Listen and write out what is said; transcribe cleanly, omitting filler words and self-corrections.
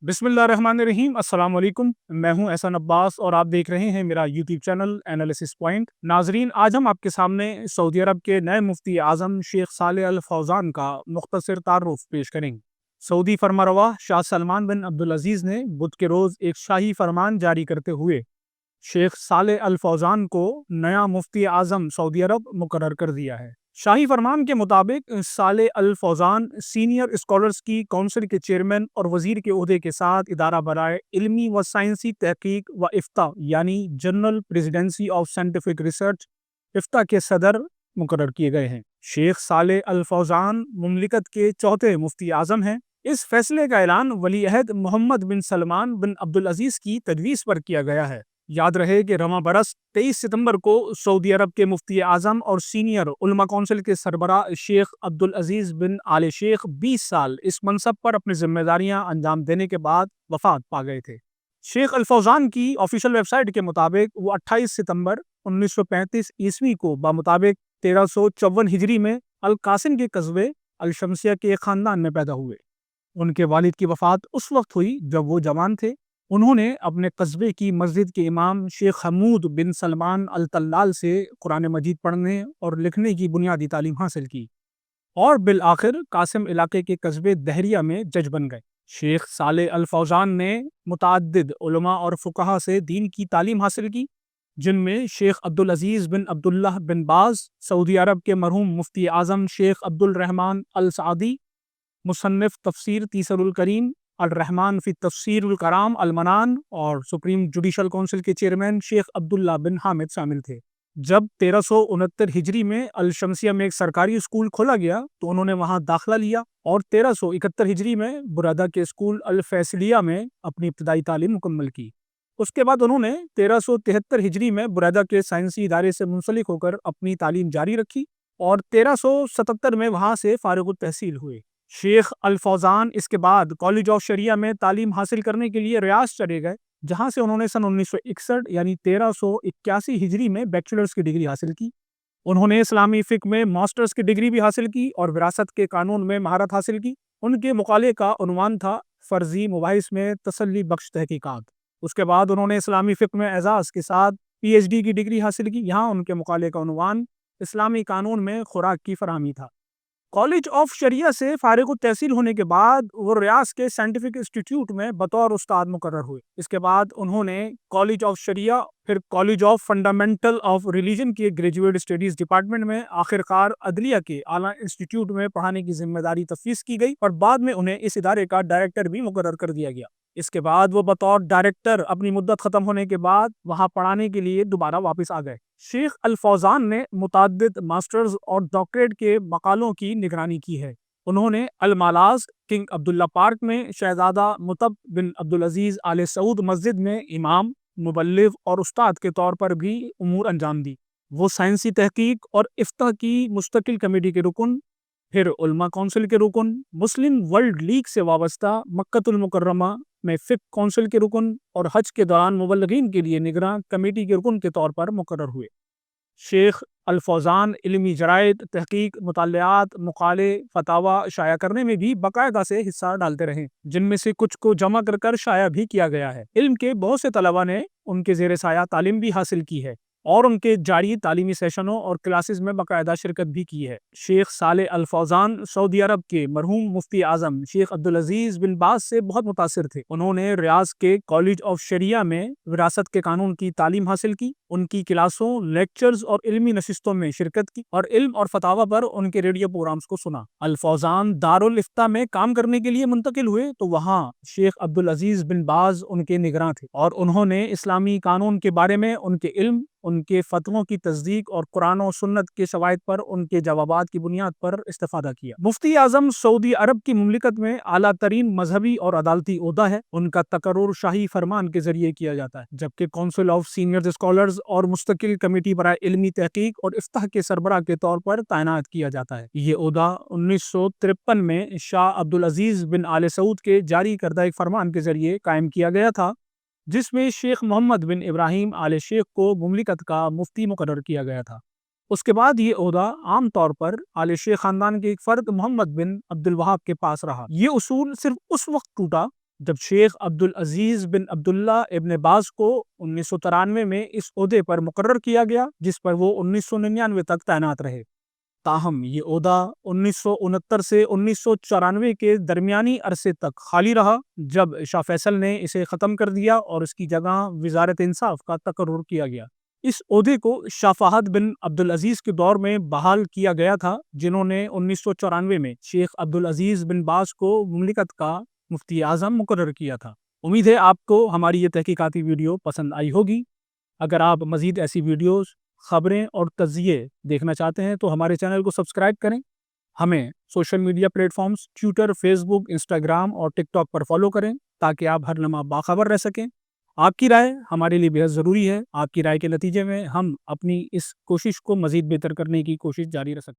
बिस्मिल्लाहिर्रहमानिर्रहीम। अस्सलाम वालेकुम। मैं हूं एहसान अब्बास और आप देख रहे हैं मेरा यूट्यूब चैनल एनालिसिस पॉइंट। नाजरीन, आज हम आपके सामने सऊदी अरब के नए मुफ्ती आज़म शेख सालेह अल फौज़ान का मुख्तसर तारुफ पेश करेंगे। सऊदी फरमारवा शाह सलमान बिन अब्दुल अजीज़ ने बुध के रोज़ एक शाही फरमान जारी करते हुए शेख सालेह अल फौज़ान को नया मुफ्ती आज़म सऊदी अरब मुकर्रर कर दिया है। शाही फरमान के मुताबिक सालेह अल फौज़ान सीनियर स्कॉलर्स की काउंसिल के चेयरमैन और वजीर के ओहदे के साथ इदारा बराए इल्मी व साइंसी तहकीक व इफ्ता यानी general presidency of scientific research इफ्ता के सदर मुकर्रर किए गए हैं। शेख सालेह अल फौज़ान मुमलिकत के चौथे मुफ्ती आज़म हैं। इस फैसले का ऐलान वली अहद मोहम्मद बिन सलमान बिन अब्दुल अजीज़ की तजवीज़ पर किया गया है। याद रहे कि रवां बरस 23 सितंबर को सऊदी अरब के मुफ्ती आज़म और सीनियर उलमा कौंसिल के सरबरा शेख अब्दुल अजीज़ बिन आले शेख 20 साल इस मनसब पर अपनी जिम्मेदारियां अंजाम देने के बाद वफात पा गए थे। शेख अल फौज़ान की ऑफिशियल वेबसाइट के मुताबिक वो 28 सितंबर 1935 ईस्वी को बामुताबिक 1354 हिजरी में अल कासिम के कस्बे अल शमसिया के एक खानदान में पैदा हुए। उनके वालिद की वफात उस वक्त हुई जब वो जवान थे। उन्होंने अपने कस्बे की मस्जिद के इमाम शेख हमूद बिन सलमान अल तल्लाल से कुरान मजीद पढ़ने और लिखने की बुनियादी तालीम हासिल की और बिल आखिर कासिम इलाके के कस्बे दहरिया में जज बन गए। शेख सालेह अल फौज़ान ने मुतअद्दिद उलमा और फुक़हा से दीन की तालीम हासिल की, जिनमें शेख अब्दुल अजीज़ बिन अब्दुल्लाह बिन बाज, सऊदी अरब के मरहूम मुफ्ती आज़म शेख अब्दुल रहमान अल सादी, मुसन्निफ तफसीर तीसरुल करीम अल रहमान फ़ी तफसीरुल कलाम अल मनान और सुप्रीम जुडिशल काउंसिल के चेयरमैन शेख अब्दुल्ला बिन हामिद शामिल थे। जब 1369 हिजरी में अल शमसिया में एक सरकारी स्कूल खोला गया तो उन्होंने वहां दाखिला लिया और 1371 हिजरी में बुरादा के स्कूल अल फैसलिया में अपनी इब्तदाई तालीम मुकम्मल की। उसके बाद उन्होंने 1373 हिजरी में बुरादा के साइंसी इदारे से मुंसलिक होकर अपनी तालीम जारी रखी और 1377 में वहां से फारिग तहसील हुए। शेख अल फौज़ान इसके बाद कॉलेज ऑफ शरिया में तालीम हासिल करने के लिए रियाज चले गए, जहां से उन्होंने सन 1961 यानी 1381 हिजरी में बैचलर्स की डिग्री हासिल की। उन्होंने इस्लामी फ़िक़्ह में मास्टर्स की डिग्री भी हासिल की और विरासत के कानून में महारत हासिल की। उनके मुकाले का उन्वान था फ़र्ज़ी मुबाहिस में तसल्ली बख्श तहकीकात। उसके बाद उन्होंने इस्लामी फ़िक़्ह में एजाज़ के साथ PhD की डिग्री हासिल की। यहाँ उनके मुकाले का उन्वान इस्लामी कानून में खुराक की फराहमी था। कॉलेज ऑफ शरिया से फारिग तहसील होने के बाद वो रियाज के साइंटिफिक इंस्टीट्यूट में बतौर उस्ताद मुकर्रर हुए। इसके बाद उन्होंने कॉलेज ऑफ शरिया, फिर college of fundamental of religion के ग्रेजुएट स्टडीज डिपार्टमेंट में, आखिरकार अदलिया के आला इंस्टीट्यूट में पढ़ाने की जिम्मेदारी तफवीज़ की गई और बाद में उन्हें इस इदारे का डायरेक्टर भी मुकर्रर कर दिया गया। इसके बाद वो बतौर डायरेक्टर अपनी मुद्दत ख़त्म होने के बाद वहाँ पढ़ाने के लिए दोबारा वापस आ गए। शेख अल फौज़ान ने मुतअद्दिद मास्टर्स और डॉक्टरेट के मकालों की निगरानी की है। उन्होंने अल मालाज किंग अब्दुल्ला पार्क में शहजादा मुतब बिन अब्दुल अजीज़ आले सऊद मस्जिद में इमाम, मुबल्लिग और उस्ताद के तौर पर भी उमूर अंजाम दी। वो साइंसी तहकीक और इफ्ता की मुस्तकिल कमेटी के रुकन, फिर उलमा कौंसिल के रुकन, मुस्लिम वर्ल्ड लीग से वाबस्ता मक्कतुल मुकर्रमा में फ़िक़्ह कौंसिल के रुकन और हज के दौरान मुबल्लिगीन के लिए निगरान कमेटी के रुकन के तौर पर मुकर्रर हुए। शेख अल फौज़ान इल्मी जरायद, तहकीक, मुतालियात, मुकाले, फतावा शाया करने में भी बाकायदा से हिस्सा डालते रहे, जिनमें से कुछ को जमा कर कर शाया भी किया गया है। इल्म के बहुत से तलबा ने उनके ज़ेर साया तालीम भी हासिल की है और उनके जारी तालीमी सेशनों और क्लासेस में बाकायदा शिरकत भी की है। शेख सालेह अल फौज़ान सऊदी अरब के मरहूम मुफ्ती आज़म शेख अब्दुल अजीज़ बिन बाज से बहुत मुतासिर थे। उन्होंने रियाज के कॉलेज ऑफ शरिया में विरासत के कानून की तालीम हासिल की, उनकी क्लासों, लेक्चर्स और इल्मी नशिस्तों में शिरकत की और इल्म और फतावा पर उनके रेडियो प्रोग्राम्स को सुना। अल फौज़ान दारुल इफ्ता में काम करने के लिए मुंतकिल हुए तो वहाँ शेख अब्दुल अजीज़ बिन बाज उनके निगरान थे और उन्होंने इस्लामी कानून के बारे में उनके इल्म, उनके फतवों की तस्दीक और कुरान और सुन्नत के शवाहिद पर उनके जवाबात की बुनियाद पर इस्तिफादा किया। मुफ्ती आज़म सऊदी अरब की मुमलिकत में आला तरीन मजहबी और अदालती ओहदा है। उनका तकर्रुर शाही फरमान के जरिए किया जाता है, जबकि काउंसिल ऑफ सीनियर स्कॉलर्स और मुस्तकिल कमेटी बराए इल्मी तहकीक और इफ्ताह के सरबराह के तौर पर तैनात किया जाता है। ये ओहदा 1953 में शाह अब्दुल अजीज़ बिन आले सऊद के जारी करदा एक फरमान के जरिए कायम किया गया था, जिसमें शेख मोहम्मद बिन इब्राहिम आले शेख को मुमलिकत का मुफ्ती मुकर्रर किया गया था। उसके बाद ये ओहदा आम तौर पर आले शेख खानदान के एक फर्द मोहम्मद बिन अब्दुल वहाब के पास रहा। ये उसूल सिर्फ उस वक्त टूटा جب شیخ عبدالعزیز بن عبداللہ ابن باز کو 1993 میں اس عہدے پر مقرر کیا گیا، جس پر وہ 1999 تک تعینات رہے۔ تاہم یہ عہدہ 1969 سے 1994 کے درمیانی عرصے تک خالی رہا، جب شاہ فیصل نے اسے ختم کر دیا اور اس کی جگہ وزارت انصاف کا تقرر کیا گیا۔ اس عہدے کو شاہ فہد بن عبدالعزیز کے دور میں بحال کیا گیا تھا، جنہوں نے 1994 میں شیخ عبدالعزیز بن باز کو مملکت کا مفتی اعظم مقرر کیا تھا۔ امید ہے آپ کو ہماری یہ تحقیقاتی ویڈیو پسند آئی ہوگی۔ اگر آپ مزید ایسی ویڈیوز، خبریں اور تجزیے دیکھنا چاہتے ہیں تو ہمارے چینل کو سبسکرائب کریں۔ ہمیں social media platforms Twitter, Facebook, Instagram اور ٹک ٹاک پر فالو کریں تاکہ آپ ہر لمحہ باخبر رہ سکیں۔ آپ کی رائے ہمارے لیے بہت ضروری ہے۔ آپ کی رائے کے نتیجے میں ہم اپنی اس کوشش کو مزید بہتر کرنے کی کوشش جاری رکھ سکتے ہیں۔